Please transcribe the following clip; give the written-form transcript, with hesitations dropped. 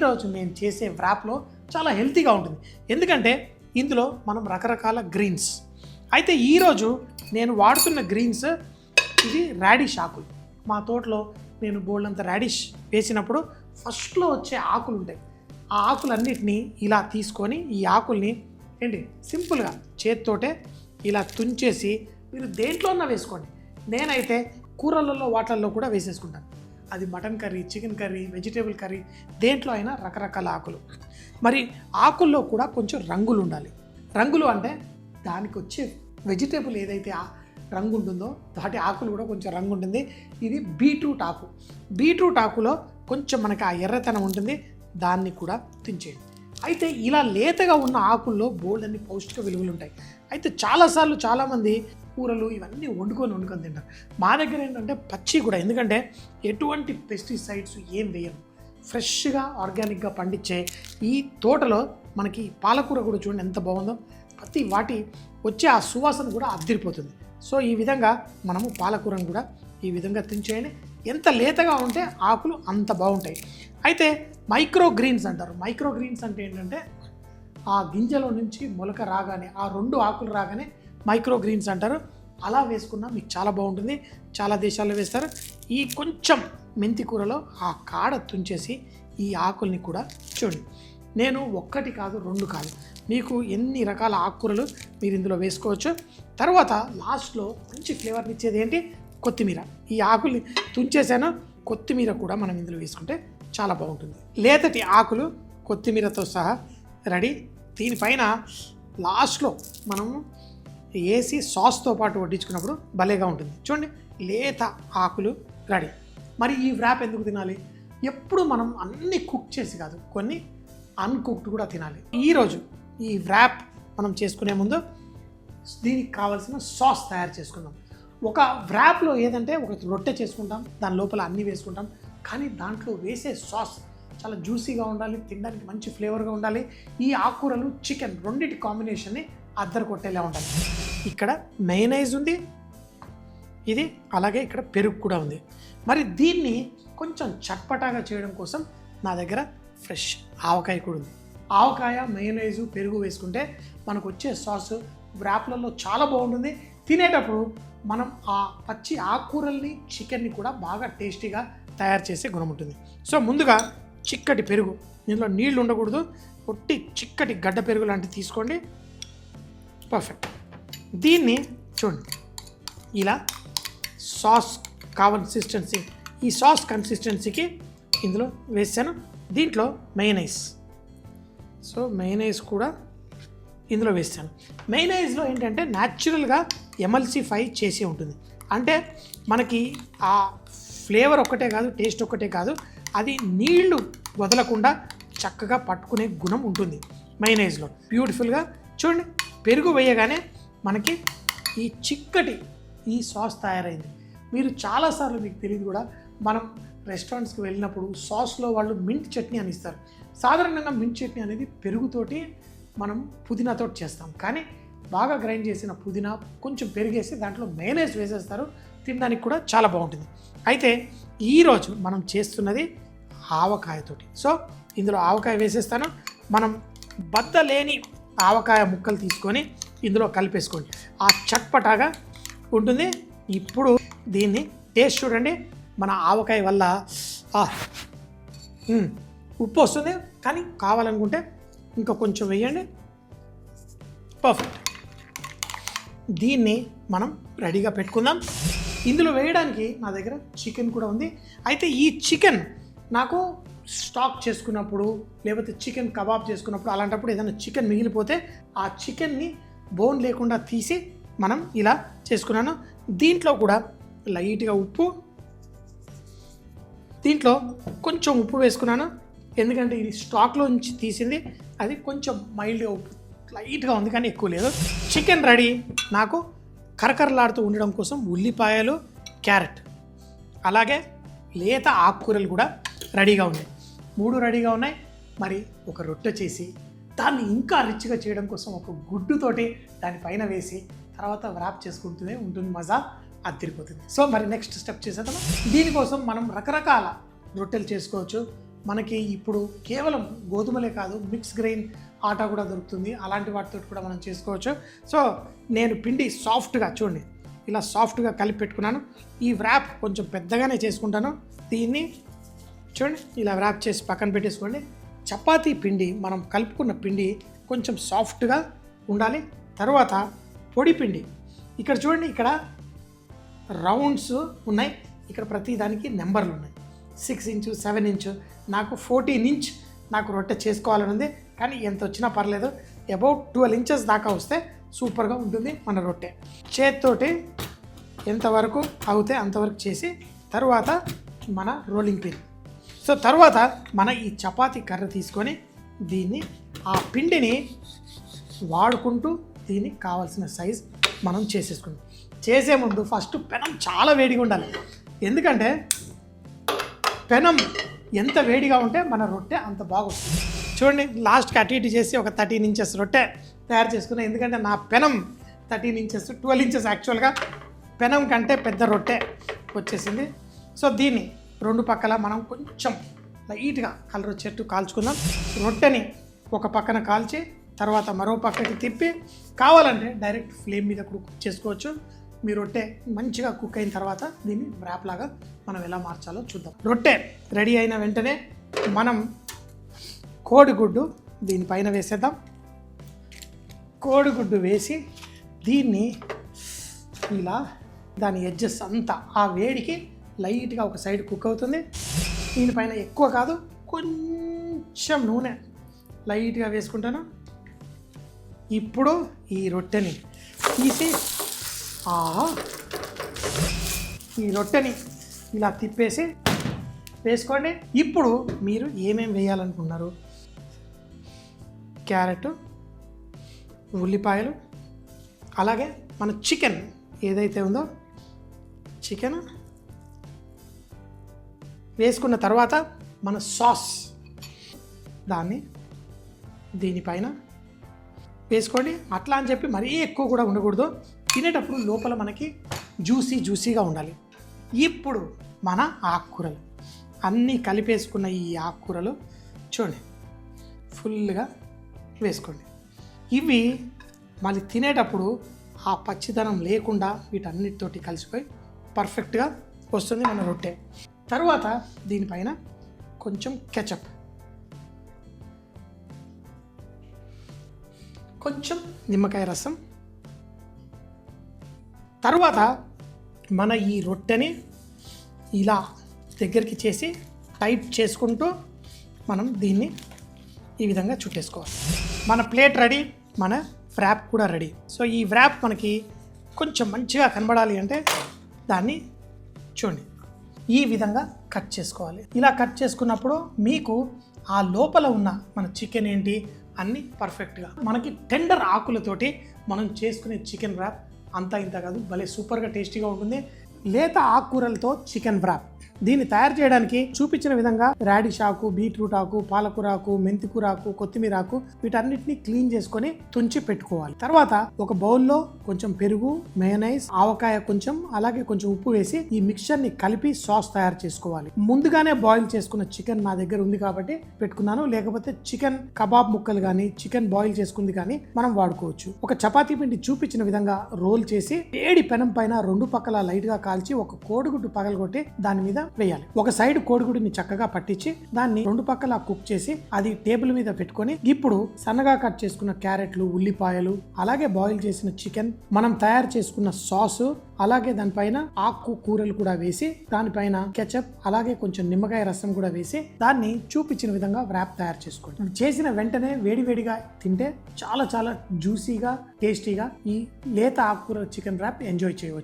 ఈరోజు నేను చేసే వ్రాప్లో చాలా హెల్తీగా ఉంటుంది. ఎందుకంటే ఇందులో మనం రకరకాల గ్రీన్స్, అయితే ఈరోజు నేను వాడుతున్న గ్రీన్స్ ఇది రాడిష్ ఆకులు. మా తోటలో నేను బోల్డంత రాడిష్ వేసినప్పుడు ఫస్ట్లో వచ్చే ఆకులు ఉంటాయి. ఆ ఆకులన్నిటినీ ఇలా తీసుకొని ఈ ఆకుల్ని ఏంటి సింపుల్గా చేత్తోటే ఇలా తుంచేసి మీరు దేంట్లోన్నా వేసుకోండి. నేనైతే కూరలలో వాటల్లో కూడా వేసేసుకుంటాను. అది mutton curry, chicken curry, vegetable curry, దేంట్లో అయినా రకరకాల ఆకులు. మరి ఆకుల్లో కూడా కొంచెం రంగులు ఉండాలి. రంగులు అంటే దానికి వచ్చే వెజిటేబుల్ ఏదైతే రంగు ఉంటుందో వాటి ఆకులు కూడా కొంచెం రంగు ఉంటుంది. ఇది బీట్రూట్ ఆకు. బీట్రూట్ ఆకులో కొంచెం మనకి ఆ ఎర్రతనం ఉంటుంది, దాన్ని కూడా తుంచేయండి. అయితే ఇలా లేతగా ఉన్న ఆకుల్లో బోల్డ్ అన్ని పౌష్టిక విలువలు ఉంటాయి. అయితే చాలాసార్లు చాలామంది కూరలు ఇవన్నీ వండుకొని తింటారు. మా దగ్గర ఏంటంటే పచ్చి కూడా, ఎందుకంటే ఎటువంటి పెస్టిసైడ్స్ ఏం వేయము, ఫ్రెష్గా ఆర్గానిక్గా పండించే ఈ తోటలో మనకి పాలకూర కూడా చూడండి ఎంత బాగుందో. ప్రతి వాటి వచ్చే ఆ సువాసన కూడా అద్దరిపోతుంది. సో ఈ విధంగా మనము పాలకూరను కూడా ఈ విధంగా తుంచేయండి. ఎంత లేతగా ఉంటే ఆకులు అంత బాగుంటాయి. అయితే మైక్రో గ్రీన్స్ అంటారు. మైక్రో గ్రీన్స్ అంటే ఏంటంటే ఆ గింజలో నుంచి మొలక రాగానే ఆ 2 ఆకులు రాగానే మైక్రో గ్రీన్స్ అంటారు. అలా వేసుకున్నా మీకు చాలా బాగుంటుంది. చాలా దేశాల్లో వేస్తారు. ఈ కొంచెం మెంతి కూరలో ఆ కాడ తుంచేసి ఈ ఆకుల్ని కూడా చూడండి. నేను 1 కాదు 2 కాదు, మీకు ఎన్ని రకాల ఆకుకూరలు మీరు ఇందులో వేసుకోవచ్చు. తర్వాత లాస్ట్లో మంచి ఫ్లేవర్ని ఇచ్చేది ఏంటి, కొత్తిమీర. ఈ ఆకుల్ని తుంచేసాను, కొత్తిమీర కూడా మనం ఇందులో వేసుకుంటే చాలా బాగుంటుంది. లేతటి ఆకులు కొత్తిమీరతో సహా రెడీ. దీనిపైన లాస్ట్లో మనము వేసి సాస్తో పాటు వడ్డించుకున్నప్పుడు భలేగా ఉంటుంది. చూడండి, లేత ఆకులు రెడీ. మరి ఈ వ్రాప్ ఎందుకు తినాలి? ఎప్పుడు మనం అన్నీ కుక్ చేసి కాదు, కొన్ని అన్కుక్డ్ కూడా తినాలి. ఈరోజు ఈ వ్రాప్ మనం చేసుకునే ముందు దీనికి కావాల్సిన సాస్ తయారు చేసుకుందాం. ఒక వ్రాప్లో ఏదంటే ఒక రొట్టె చేసుకుంటాం, దాని లోపల అన్నీ వేసుకుంటాం, కానీ దాంట్లో వేసే సాస్ చాలా జ్యూసీగా ఉండాలి, తినడానికి మంచి ఫ్లేవర్గా ఉండాలి. ఈ ఆకుకూరలు చికెన్ రెండింటి కాంబినేషన్ని అద్దరు కొట్టేలా ఉండాలి. ఇక్కడ మయోనైజ్ ఉంది, ఇది అలాగే ఇక్కడ పెరుగు కూడా ఉంది. మరి దీన్ని కొంచెం చట్పటాగా చేయడం కోసం నా దగ్గర ఫ్రెష్ ఆవకాయ కూడా ఉంది. ఆవకాయ, మయోనైజు, పెరుగు వేసుకుంటే మనకు వచ్చే సాసు వ్రాప్లలో చాలా బాగుంటుంది. తినేటప్పుడు మనం ఆ పచ్చి ఆకుకూరల్ని, చికెన్ని కూడా బాగా టేస్టీగా తయారు చేసే గుణం ఉంటుంది. సో ముందుగా చిక్కటి పెరుగు, దీంట్లో నీళ్ళు ఉండకూడదు, పొట్టి చిక్కటి గడ్డ పెరుగు లాంటివి తీసుకోండి. పర్ఫెక్ట్. దీన్ని చూడండి ఇలా సాస్ కన్సిస్టెన్సీ, ఈ సాస్ కన్సిస్టెన్సీకి ఇందులో వేసాను. దీంట్లో మయోనైజ్, సో మయోనైజ్ కూడా ఇందులో వేస్తాను. మయోనైజ్లో ఏంటంటే న్యాచురల్గా ఎమల్సిఫై చేసి ఉంటుంది. అంటే మనకి ఆ ఫ్లేవర్ ఒక్కటే కాదు, టేస్ట్ ఒక్కటే కాదు, అది నీళ్లు వదలకుండా చక్కగా పట్టుకునే గుణం ఉంటుంది మయోనైజ్లో. బ్యూటిఫుల్గా చూడండి, పెరుగు వేయగానే మనకి ఈ చిక్కటి ఈ సాస్ తయారైంది. మీరు చాలాసార్లు, మీకు తెలియదు కూడా, మనం రెస్టారెంట్స్కి వెళ్ళినప్పుడు సాస్లో వాళ్ళు మింట్ చట్నీ అని ఇస్తారు. సాధారణంగా మింట్ చట్నీ అనేది పెరుగుతోటి మనం పుదీనాతో చేస్తాం, కానీ బాగా గ్రైండ్ చేసిన పుదీనా కొంచెం పెరిగేసి దాంట్లో మయోనైజ్ వేసేస్తారు. తినడానికి కూడా చాలా బాగుంటుంది. అయితే ఈరోజు మనం చేస్తున్నది ఆవకాయతోటి. సో ఇందులో ఆవకాయ వేసేస్తాను. మనం బద్ద లేని ఆవకాయ ముక్కలు తీసుకొని ఇందులో కలిపేసుకోండి, ఆ చట్పటాగా ఉంటుంది. ఇప్పుడు దీన్ని టేస్ట్ చూడండి. మన ఆవకాయ వల్ల ఉప్పు వస్తుంది, కానీ కావాలనుకుంటే ఇంకా కొంచెం వేయండి. పర్ఫెక్ట్. దీన్ని మనం రెడీగా పెట్టుకుందాం. ఇందులో వేయడానికి నా దగ్గర చికెన్ కూడా ఉంది. అయితే ఈ చికెన్ నాకు స్టాక్ చేసుకున్నప్పుడు, లేకపోతే చికెన్ కబాబ్ చేసుకున్నప్పుడు, అలాంటప్పుడు ఏదైనా చికెన్ మిగిలిపోతే ఆ చికెన్ని బోన్ లేకుండా తీసి మనం ఇలా చేసుకున్నాను. దీంట్లో కూడా లైట్గా ఉప్పు, దీంట్లో కొంచెం ఉప్పు వేసుకున్నాను, ఎందుకంటే ఇది స్టాక్లో నుంచి తీసింది, అది కొంచెం మైల్డ్గా ఉప్పు లైట్గా ఉంది, కానీ ఎక్కువ లేదు. Chicken ready. నాకు కరకరలాడుతూ ఉండడం కోసం ఉల్లిపాయలు, క్యారెట్, అలాగే లేత ఆకుకూరలు కూడా రెడీగా ఉన్నాయి. 3 రెడీగా ఉన్నాయి. మరి ఒక రొట్టె చేసి దాన్ని ఇంకా రిచ్గా చేయడం కోసం ఒక గుడ్డుతోటి దానిపైన వేసి తర్వాత వ్రాప్ చేసుకుంటూనే ఉంటుంది, మజా అదిరిపోతుంది. సో మరి నెక్స్ట్ స్టెప్ చేసేద్దాం. దీనికోసం మనం రకరకాల రొట్టెలు చేసుకోవచ్చు. మనకి ఇప్పుడు కేవలం గోధుమలే కాదు, మిక్స్ గ్రెయిన్ ఆటా కూడా దొరుకుతుంది. అలాంటి వాటితో కూడా మనం చేసుకోవచ్చు. సో నేను పిండి సాఫ్ట్గా చూడండి ఇలా సాఫ్ట్గా కలిపి పెట్టుకున్నాను. ఈ వ్రాప్ కొంచెం పెద్దగానే చేసుకుంటాను. దీన్ని చూడండి ఇలా వ్రాప్ చేసి పక్కన పెట్టేసుకోండి. చపాతీ పిండి మనం కలుపుకున్న పిండి కొంచెం సాఫ్ట్గా ఉండాలి. తర్వాత పొడి పిండి ఇక్కడ చూడండి, ఇక్కడ రౌండ్స్ ఉన్నాయి, ఇక్కడ ప్రతి దానికి నెంబర్లు ఉన్నాయి. 6 ఇంచు, 7 ఇంచు, నాకు 14 ఇంచ్ నాకు రొట్టె చేసుకోవాలని ఉంది. కానీ ఎంత వచ్చినా పర్లేదు, అబౌట్ 12 ఇంచెస్ దాకా వస్తే సూపర్గా ఉంటుంది మన రొట్టె. చేతితోటి ఎంతవరకు అవుతే అంతవరకు చేసి తర్వాత మన రోలింగ్ పిన్. సో తర్వాత మన ఈ చపాతీ కర్ర తీసుకొని దీన్ని ఆ పిండిని వాడుకుంటూ దీనికి కావాల్సిన సైజ్ మనం చేసేసుకుంటాం. చేసే ముందు ఫస్ట్ పెనం చాలా వేడిగా ఉండాలి. ఎందుకంటే పెనం ఎంత వేడిగా ఉంటే మన రొట్టె అంత బాగుంటుంది. చూడండి లాస్ట్కి అటు ఇటు చేసి ఒక 13 ఇంచెస్ రొట్టె తయారు చేసుకున్నాను. ఎందుకంటే నా పెనం 13 ఇంచెస్, 12 ఇంచెస్ యాక్చువల్గా పెనం కంటే పెద్ద రొట్టె వచ్చేసింది. సో దీన్ని 2 పక్కల మనం కొంచెం లైట్గా కలర్ వచ్చేట్టు కాల్చుకుందాం. రొట్టెని ఒక పక్కన కాల్చి తర్వాత మరో పక్కకి తిప్పి కావాలంటే డైరెక్ట్ ఫ్లేమ్ మీద కూడా కుక్ చేసుకోవచ్చు. మీ రొట్టె మంచిగా కుక్ అయిన తర్వాత దీన్ని వ్రాప్ లాగా మనం ఎలా మార్చాలో చూద్దాం. రొట్టె రెడీ అయిన వెంటనే మనం కోడిగుడ్డు దీనిపైన వేసేద్దాం. కోడిగుడ్డు వేసి దీన్ని ఇలా దాని ఎడ్జెస్ అంతా ఆ వేడికి లైట్గా ఒక సైడ్ కుక్ అవుతుంది. దీనిపైన ఎక్కువ కాదు, కొంచెం నూనె లైట్గా వేసుకుంటాను. ఇప్పుడు ఈ రొట్టెని తీసి ఈ రొట్టెని ఇలా తిప్పేసి వేసుకోండి. ఇప్పుడు మీరు ఏమేమి వేయాలనుకున్నారు? క్యారెట్, ఉల్లిపాయలు, అలాగే మన చికెన్ ఏదైతే ఉందో చికెన్ వేసుకున్న తర్వాత మన సాస్ దాన్ని దీనిపైన వేసుకోండి. అట్లా అని చెప్పి మరీ ఎక్కువ కూడా ఉండకూడదు. తినేటప్పుడు లోపల మనకి జ్యూసీగా ఉండాలి. ఇప్పుడు మన ఆకుకూరలు అన్నీ కలిపేసుకున్న ఈ ఆకుకూరలు చూడండి ఫుల్గా వేసుకోండి. ఇవి మళ్ళీ తినేటప్పుడు ఆ పచ్చిదనం లేకుండా వీటన్నిటితోటి కలిసిపోయి పర్ఫెక్ట్గా వస్తుంది మన రొట్టె. తర్వాత దీనిపైన కొంచెం కెచప్, కొంచెం నిమ్మకాయ రసం, తర్వాత మన ఈ రొట్టెని ఇలా దగ్గరికి చేసి టైట్ చేసుకుంటూ మనం దీన్ని ఈ విధంగా చుట్టేసుకోవాలి. మన ప్లేట్ రెడీ, మన వ్రాప్ కూడా రెడీ. సో ఈ వ్రాప్ మనకి కొంచెం మంచిగా కనబడాలి అంటే దాన్ని చూడండి ఈ విధంగా కట్ చేసుకోవాలి. ఇలా కట్ చేసుకున్నప్పుడు మీకు ఆ లోపల ఉన్న మన చికెన్ ఏంటి అన్నీ పర్ఫెక్ట్గా మనకి టెండర్ ఆకులతోటి మనం చేసుకునే చికెన్ వ్రాప్ అంతా ఇంత కాదు, భలే సూపర్గా టేస్టీగా ఉంటుంది. లేత ఆకుకూరలతో చికెన్ వ్రాప్. దీన్ని తయారు చేయడానికి చూపించిన విధంగా రాడిష్ ఆకు, బీట్రూట్ ఆకు, పాలకూర ఆకు, మెంతికూర ఆకు, కొత్తిమీర ఆకు వీటన్నిటిని క్లీన్ చేసుకొని తుంచి పెట్టుకోవాలి. తర్వాత ఒక బౌల్లో కొంచెం పెరుగు, మేయనైజ్, ఆవకాయ కొంచెం, అలాగే కొంచెం ఉప్పు వేసి ఈ మిక్చర్ ని కలిపి సాస్ తయారు చేసుకోవాలి. ముందుగానే బాయిల్ చేసుకున్న చికెన్ నా దగ్గర ఉంది కాబట్టి పెట్టుకున్నాను, లేకపోతే చికెన్ కబాబ్ ముక్కలు కానీ చికెన్ బాయిల్ చేసుకుంది కానీ మనం వాడుకోవచ్చు. ఒక చపాతీ పిండి చూపించిన విధంగా రోల్ చేసి వేడి పెనం పైన 2 పక్కల లైట్ గా కాల్చి ఒక కోడిగుడ్డు పగలగొట్టి దాని మీద వేయాలి. ఒక సైడ్ కోడిగుడ్డుని చక్కగా పట్టించి దాన్ని 2 పక్కల కుక్ చేసి అది టేబుల్ మీద పెట్టుకొని ఇప్పుడు సన్నగా కట్ చేసుకున్న క్యారెట్లు, ఉల్లిపాయలు, అలాగే బాయిల్ చేసిన చికెన్, మనం తయారు చేసుకున్న సాసు, అలాగే దానిపైన ఆకు కూరలు కూడా వేసి దానిపైన కెచప్, అలాగే కొంచెం నిమ్మకాయ రసం కూడా వేసి దాన్ని చూపించిన విధంగా వ్రాప్ తయారు చేసుకోండి. చేసిన వెంటనే వేడివేడిగా తింటే చాలా చాలా జ్యూసీగా టేస్టీగా ఈ లేత ఆకుకూర చికెన్ వ్రాప్ ఎంజాయ్ చేయవచ్చు.